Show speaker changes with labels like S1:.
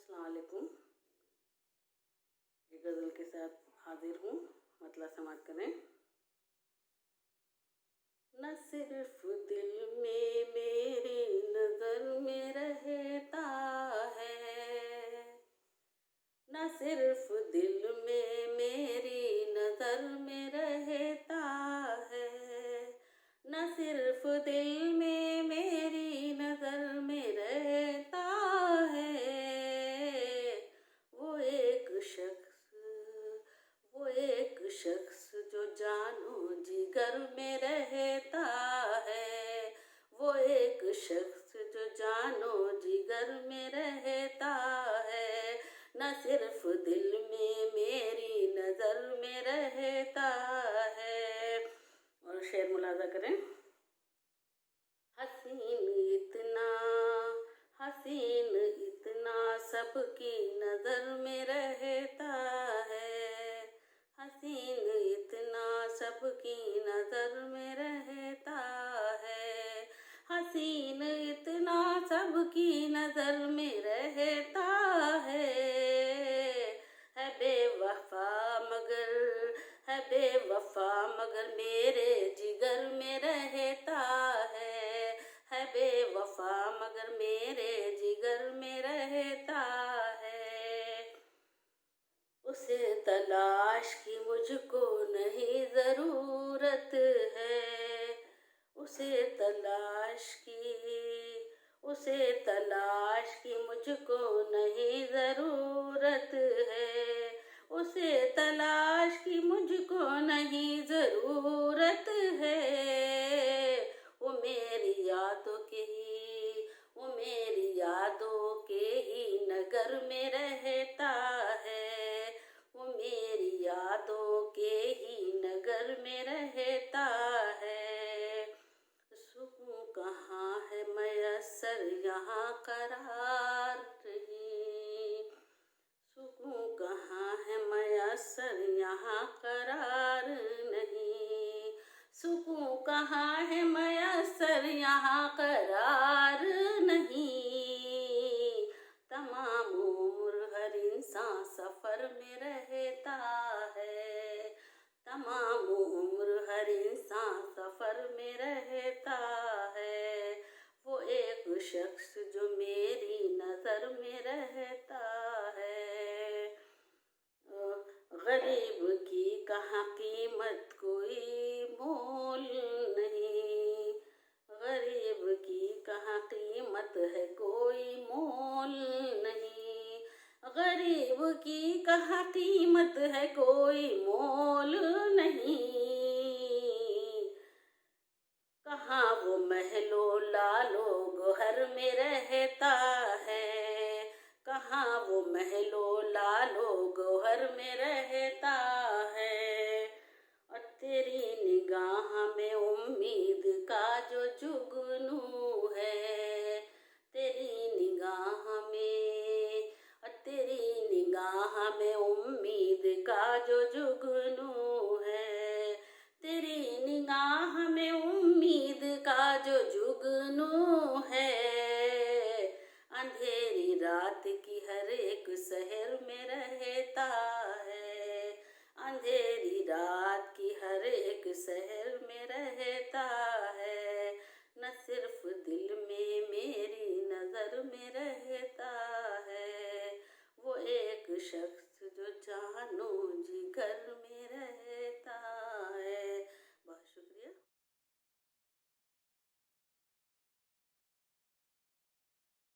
S1: अस्सलाम वालेकुम। एक गज़ल के साथ हाजिर हूँ, मतलब समाप्त करें। न सिर्फ दिल में मेरी नज़र में रहता है, न सिर्फ दिल में मेरी नज़र में रहता है, न सिर्फ दिल में मेरी नज़र में रहता है। वो एक शख्स जो जानो जिगर में रहता है, वो एक शख्स जो जानो जिगर में रहता है, न सिर्फ दिल में मेरी नज़र में रहता है। और शेर मुलाजा करें। हसीन इतना सबकी नज़र में रहता है, हसीन इतना सबकी नज़र में रहता है, हसीन इतना सबकी नज़र में रहता है बेवफा मगर मेरे जिगर में रहता है बेवफा मगर मेरे जिगर में रहता है। उसे तलाश की मुझको नहीं ज़रूरत है, उसे तलाश की मुझको नहीं ज़रूरत है, उसे तलाश की मुझको नहीं ज़रूरत है। वो मेरी यादों के ही नगर में रहता है, वो मेरी यादों के ही नगर में रहता है। सुकून कहाँ है मयस्सर यहाँ करार नहीं, सुकून कहाँ है मयस्सर यहाँ करार नहीं, सुकून कहाँ है मयस्सर यहाँ करार नहीं। तमाम उम्र हर इंसान सफ़र में रहता है, तमाम उम्र हर इंसान सफ़र में रहता है। वो एक शख्स जो मेरी नज़र में रहता है। गरीब की कहाँ कीमत कोई मोल नहीं, गरीब की कहाँ कीमत है कोई मोल नहीं, गरीब की कहाँ कीमत है कोई मोल नहीं। कहाँ वो महलो लालो गोहर में रहता है, कहाँ वो महलो लालो गोहर में रहता है। और तेरी निगाह में उम्मीद का जो जुगनू है, तेरी निगाह में उम्मीद का जो जुगनू है, तेरी निगाह में उम्मीद का जो जुगनू है। अंधेरी रात की हर एक शहर में रहता है, अंधेरी रात की हर एक शहर में रहता है, न सिर्फ दिल में मेरी नज़र में रहता है। वो एक शख्स जो जानो जिगर में रहता